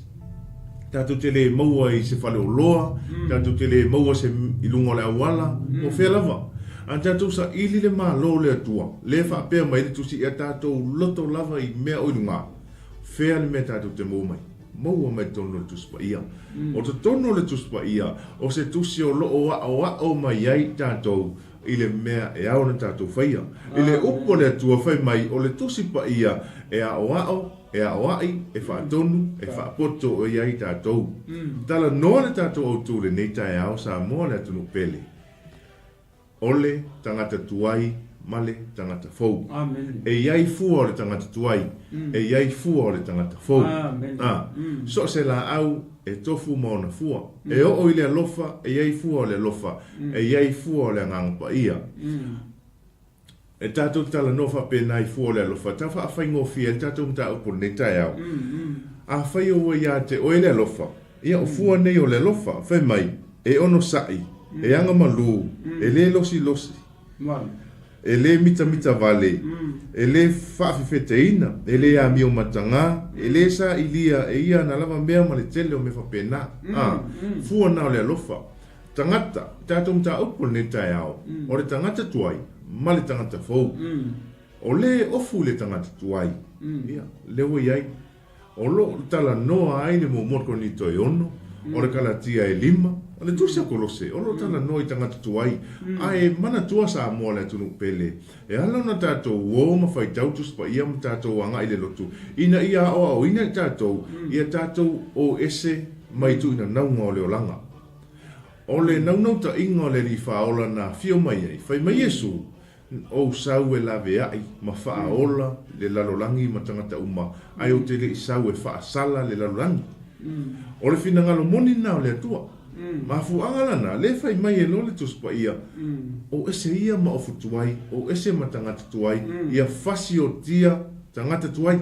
tātou te le maua I se whale o loa tātou te le maua se ilunga le awala o whea lava a tātou sa ili le maa lo le atua le whapea mai le tusi ia tātou loto lava I mea oilunga whea le mea tātou te maua mai tono le tuspa ia o te tono le tuspa ia o se tusi o lo o mai ai tātou I le mea e au na tātou whaia I le upo le atua whai mai o le tusi pa ia e a o ai e whaatonu e whaapoto o iai tātou tala noa le tātou OUTOU le nei tae au sa moa le atunu pele ole tangata tuai male tangata FOU e iai fua o le tangata tuai e iai fua o le tangata FOU so se la au e tofu maona fua e o I le alofa e iai fua o le alofa e iai fua o le ngangpa ia e tātou tala nofa pēnā I fua o le alofa ta wha awhaingo fia e tātou mta upo ne tae au a whai o ia te oe le alofa ia o fua nei o le alofa whai mai e ono sai e anga malu e le losi e le mita vale e le whaafifeteina e le a mio matanga e le sa ilia e ia na lava mea ma le tele o me whapena fua na o le alofa tangata tātou mta upo ne tae au o le tangata tuai ma le tangata FOU o le ofu le tangata tuai ia le o iai o lo tala noa ai le momoko ni toi ono o le kalatia e 5 o le tusa KOLOSE o lo tala noa I tangata tuai ai mana tua sa moa le tunu pele e ala na tātou o ma whai tautus pa ia ma tātou anga I le lotu ina ia o ina tātou ia tātou o ese mai tu ina naunga o le olanga o le naunau ta inga o le li whaola na fio mai ai whai mai Yesu o sau e lawe ai ma whaaola le lalolangi ma tangata uma ai o te le sau e whaasala le lalolangi o le fina ngalo moni na o le atua ma fu angalana le whai mai e lo le tuspa ia o ese ia ma ofu tuai o ese ma tangata tuai ia fasi o tia tangata tuai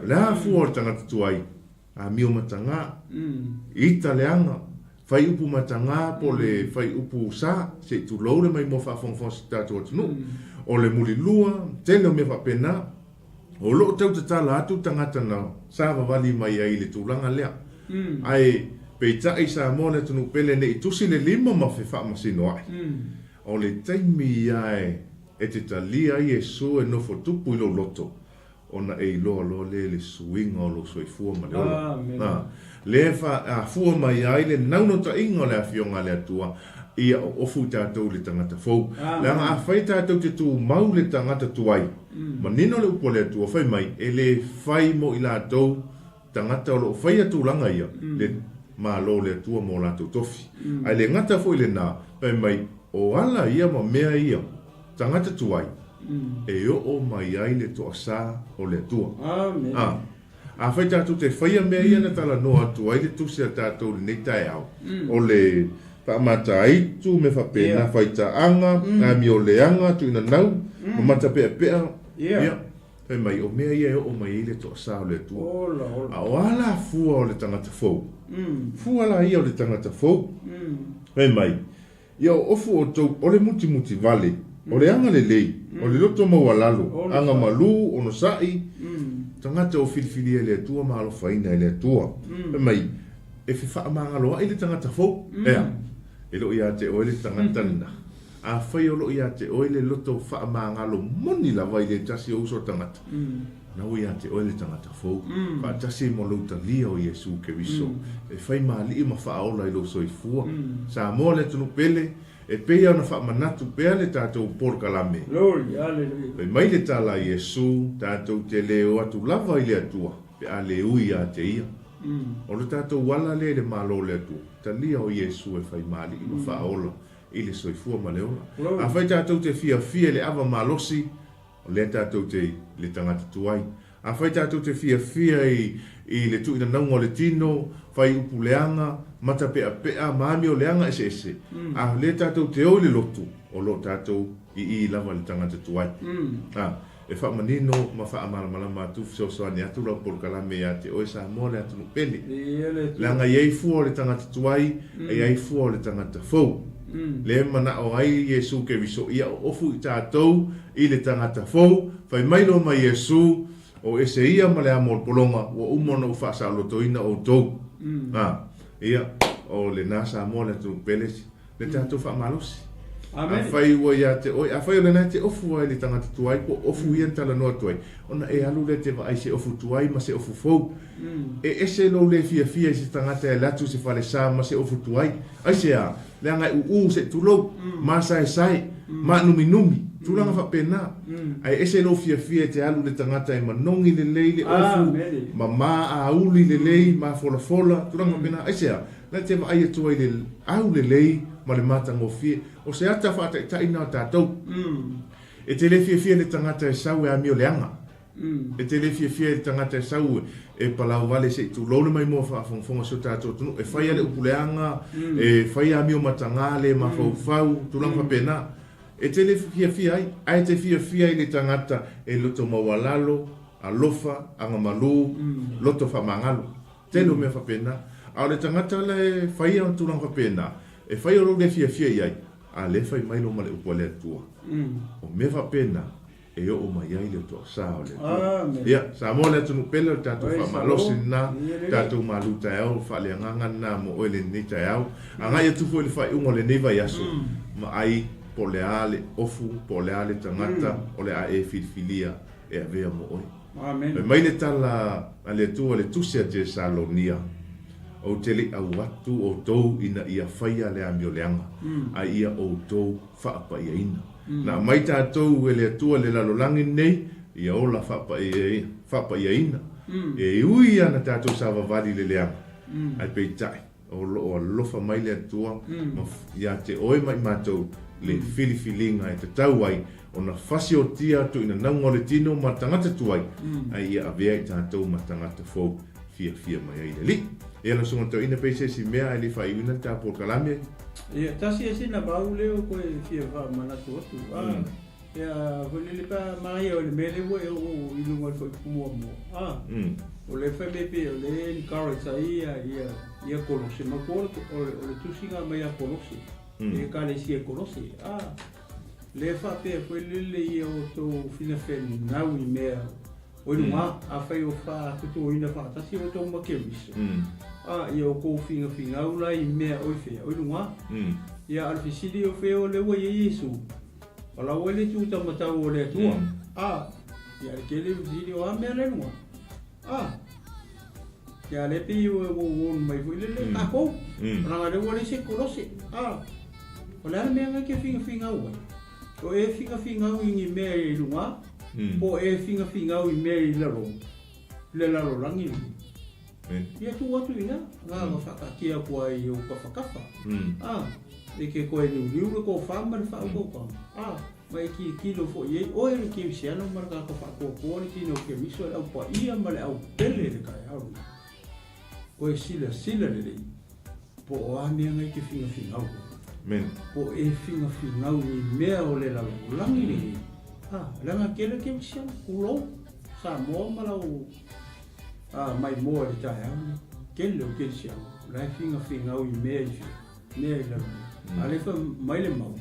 la fu o tangata tuai a mio matanga ita leanga whai upu matanga po le whai upu sa se tu loure mai mo whafongfong si tātou atunu o le muli lua tele o me whapena o lo tau te tala atu tangata na sa wawali mai ai le tūlanga lea ai peita ai sa mo le tunu pele ne I tusi le 5 ma whi masino ai o le taimi ai e te talia Yesu e nofo tupu I lo loto ona e lo le swing o lo soifua ma le ola. Le fua mai ai le nauno ta ingo le afionga le atua ia ofu tātou le tangata fou. Le anga a whai tātou te tū mau le tangata tuai. Ma nino le upo le atua whai mai e le whai mo i lātou tangata o lo whai atu langa ia le ma lo le atua mo lātou tofi. Ai le ngata fo i le nā pai mai o ala ia ma mea ia tangata tuai. E o mai ai le toa sā o le atua. A whai tātou te whaia mea ia na tala noa atu ai le tusi a tātou le nei tae au. O le whaamata aitu me whapena whai taanga, ngā mi o leanga tu ina nau, ma mata pea pea. Whai mai o mea ia o mai le toa sā o le atua. A o ala fua o le tangata fou. Fua la ia o le tangata fou. Whai mai, ia o ofu o tau, o le muti vale, o le anga le lei, o le loto maua lalo, anga malu, ono sai, tangata o filifili le atua ma alo whaina le atua. Mai, e whiwha amangaloa i le tangata fou. E lo ia te oile tangata na. A whai o lo ia te oile loto wha amangalo moni la vai le tasi o uso tangata. Nau ia te oile tangata fou. Wha tasi mo lauta lia o Yesu ke wiso. E whai maali ma wha aola i lo soifua. Sa moa le tunu pele, e pea ona wha manatu pea le tātou porkalame. Glory, hallelujah. Pe mai le tala Yesu, tātou te leo atu lava i le atua. Pe a le ui a te ia. O le tātou wala le malo le atua. Ta lia o Yesu e whai maali i ma wha aola i le soifua ma leola. A whai tātou te fia le awa malosi, o le tātou te le tangata tuai. A whai tātou te fia i le tuina naunga o le tino, whai upu leanga, mata pea, maami o leanga ese. A le tātou te o le lotu, o lo tātou i lava le tangata tuai. E wha manino ma wha amala tu fisoani atu rau porkalame ia te oe sa mo le atu nupele. Langa iei fua o le tangata tuai, e iei fua o le tangata fou. Le mana o ai Yesu ke viso ia o ofu i tātou i le tangata fou, whai mailo ma Yesu o ese ia ma le amor polonga o umona u whaasa alotoina o tou. Ia o le nasa mo le atu nupele, le tātou wha malosi. A whai ua ia te oi, a whai o le nai te ofu ai le tangata tuai, po ofu ian tala noa tuai. Ona e alu le te wa ai se ofu tuai, ma se ofu fou. E ese lo le fia i se tangata e latu se whale sa, ma se ofu tuai. Ai se a, le angai se tulou, ma sai, ma numi, tulanga wha pena. Ai ese lo fia te alu le tangata e manongi le lei le ofu, ma a uli le lei, ma fola, tulanga pena. Ai se a, le te wa ai e tuai le au le lei, ma le mata ngofie, o se ata whaata i taina o tātou. E te le fia le tangata e sau e amio leanga. E te le fia le tangata e sau e palau wale se i tu lole mai mua whaafonga so tātou tunu. E whai ale upuleanga, e whai amio matangale, ma fau, tulanga pena. E te le fia ai te fia i le tangata e loto mawalalo, alofa, angamalu, loto whamangalo. Te lo mea whapena. A le tangata le whai an tulanga pena. E whai oro le fia iai, a le whai mailo ma le upo le atua. O me wha pena, e o mai ai le toa sā o le atua. Ia, sa mo le atunu pele, tātou wha malosi na, tātou malu tai au, wha le anganga na mo oe le nei tai au. A ngai atu fo le whai ungo le nei vai aso, ma ai po le ale ofu, po le ale tangata, o le a e filifilia, e a vea mo oe. Mai le tala, a le atua le tusia te Salonia. O tele au watu o tou ina ia whaia le amio leanga. A ia o tou whaapa ia ina. Na mai tātou e le atua le lalolangi nei, ia ola whaapa ia ina. E ui ana tātou sa wawari le leanga. Ai pei tai. O lofa mai le atua. Ia te oe mai mātou le filifilinga e te tau ai. O na whasi o tia tu ina naunga le tino ma tangata tuai. Ai ia avea i tātou ma tangata fou. Fia mai ai le li. E ala sunga tau ina peise si mea ai li whaiuna tā porkalame. Ia, tasi e sina bau leo koe fia wha manatu atu. Ia, hoi le pa mai o le mele ua e o ilunga le whaipumua mua. O le whai mepe o le 𝚟𝚑𝚎𝚘 ia KOLOSE. Ma kore o le tusinga mai a KOLOSE. E ka le sia KOLOSE. Le wha pia koe lele ia o tō whina whenu nau i mea. Oi nunga, a whai o wha kutu o ina whaatasi o tō makewiso. Ia o kou whinga ula i mea oi whea. Oi nunga, ia alfisiri o whea o lewa i Yesu. Wala o ele tu tamatau o le atua. ia ke le visi o ame le no ya le pi o mai foi le ka ko ranga le wole se kolose o le me nga ke finga o e finga o ngi me i lunga o e finga o i me i le laro rangi ia tu watu ina nga whaka kia kua i o kawhakafa e ke koe niu ko whama le whao mai ki kilo fo ye o e ki siano marka ko whako ni kino ke miso au pa ia ma le au pele le kai au ko e sila le lei po o ame ngai ke finga au po e finga au ni mea o le lalo langi le langa kele ke siano kulo sa mo malau mai mo le tai au kele o ke siano la finga au i mea le ale fa mai le mau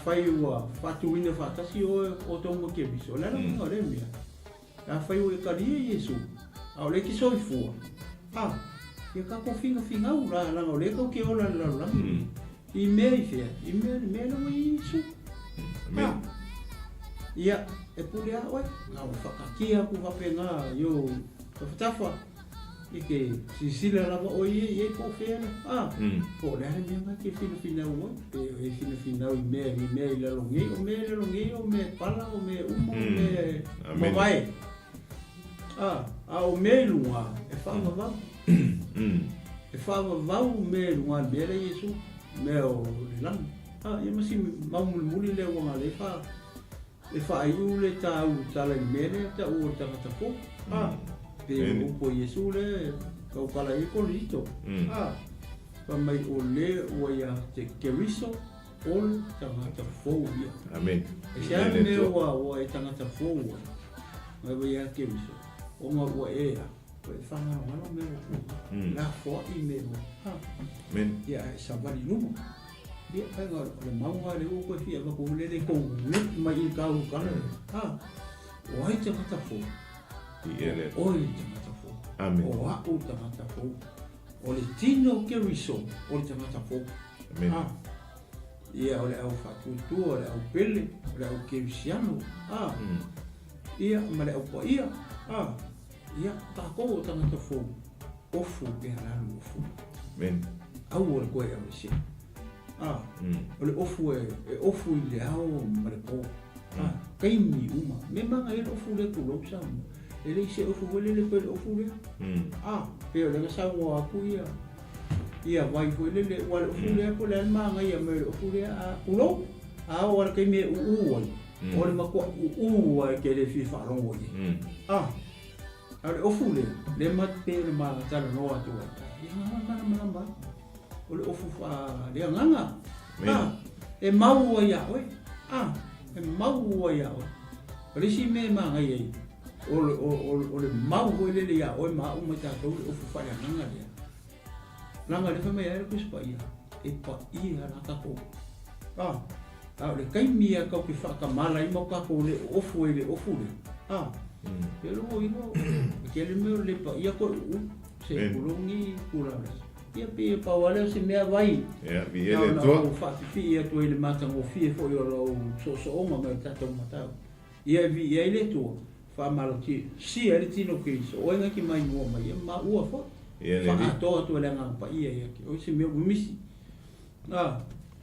fai ua fatuina fatasi o tonga ke biso la no le mia fai o kali Yesu au le ki soi fu ia ka ko finga u la o le ko ke ola la i me no Yesu ia e pulia oi na whakakia ku wapenga yo tafa ike sisila lava o ye ko fena ko le me nga ke fina o e fina o me la longi o me pala o me me vai o me lua e fa va o me lua bere Yesu me o lan e masi muli le wanga le fa ai le ta le mele ta o ta fo pe o po Yesu le kau kala i kolito pa mai o le o ia te keriso o tangata FOU ia amen e se ane me o e tangata FOU mai o ia keriso o ma o e a o e whanga wano me o la fo i me o amen ia e sabari numo ia panga o le maunga le o koe fia wako le kongu mai i kau kala o ai tangata FOU oi tangata FOU amen o au tangata FOU o le tino keriso o le tangata FOU amen ia o le au whatutu o le au pele o le au kerisiano ia ma le au pa ia tako o tangata FOU OFU ke halalu OFU amen au o le koe au se o le OFU e OFU i le au ma le po kaimi uma me manga e OFU le kulo samu ele se o fu le pe o fu le pe o le sa mo aku ia vai foi le o fu le po le manga ia me o fu le ulo o ke me o le mako o ke le fi fa rongo o fu le mat pe le ma ta no atu ia ma o le o fu fa le nganga e mau ia oi e mau ia o le si me manga ia o le mau ho le ya o ma o mata to o fu fa ya nanga le fa me ya ku spa ia e pa ia na ta ko le kai mia ka ki fa ka mala i mo ka ko le o fu le pero o ino ke le me le pa ia ko se kulungi kula ia pe pa wala se me vai Vailele to fa fi ia to le mata mo fi fo yo lo so o ma ta to mata ia Vailele to fa malaki si ele tino que isso o nga ki mai mo mai ma ua fo fa to le nga pa ia ki o se me misi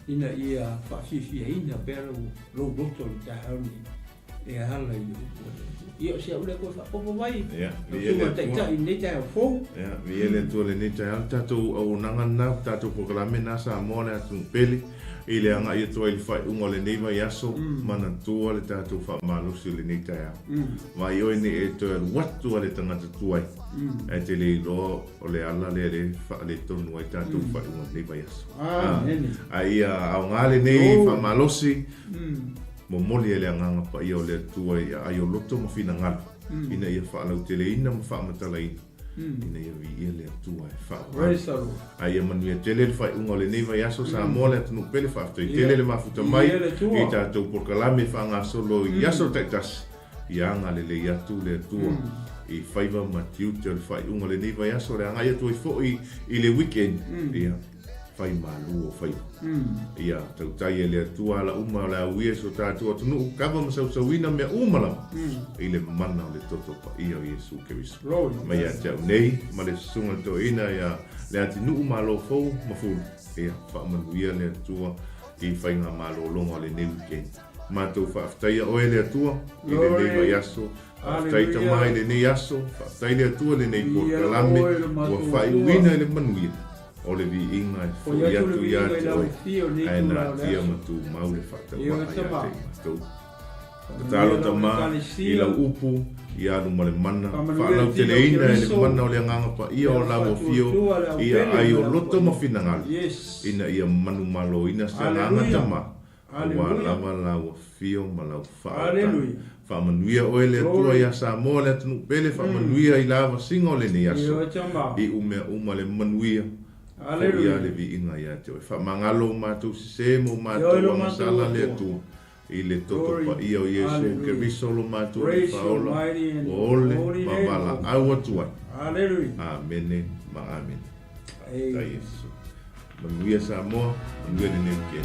ina ia fa fi ina pero lo doctor ta hali e hala ia se o le ko fa po vai Vailele ta in ta FOU Vailele to le ni ta ta to o nanga na ta to ko la mena sa mo na tu peli ile anga ia toi fai unga le neiva yaso mana tua le tatu fa malusi le nei taia mai oi ni e toi watu le tangata tuai e te le lo o le ala le fa le tonu ai tatu fai unga le neiva yaso ai au ngale nei fa malusi mo moli ele anga pa ia o le tuai ai o loto mo fina ngalo ina ia fa lau te le ina mo fa matala ina ina ia Vailele tua e fa ai manu ia tele fai unga le neiva yaso sa mole tunu pele fa to tele le mafuta mai i ta to por kalame fa nga solo yaso tas ia nga le ia tu le tua i faiva matiu te fai unga le neiva yaso le nga ia tu fo i le weekend ia fai malu o fai. Ia tau tai ele tua la uma la uia so tātua tunu kava masauina mea umala. Ile mana o le toto pa ia o Iesu Keriso. Mai a tau nei, ma le sunga to ina ia Leatinuu malo FOU mafulu. Ia whaamanuia le tua i whainga malo longa le nei weekend. Mātou whaaftaia oe le atua, i le nei mai aso, whaaftai tamai le nei aso, whaaftai le atua le nei porkalame, ua whai uina le manuia. O le vi inga e fo iatu i ate oe, aina tia matu mau le whaatau wa ai ate i matou. Talo tama, i lau upu, i alu ma le mana, whaalau tele ina e le mana o le anganga pa ia o lau o fio, ia ai o loto ma finangali, ina ia manu malo ina se anganga tama. Awa lava lau fio ma lau whaamanuia oe le atua ia sa moa le atunu pele whaamanuia i lava singa o le ni aso i umea uma le manuia o ia le vi inga ia te oe whaamangalo mātou sisemo mātou amasala le atua i le toto pa ia o Iesu Keriso lo mātou le whaola o ole ma wala au atua amene ma amen ka Iesu manuia sa moa manuia le neuke.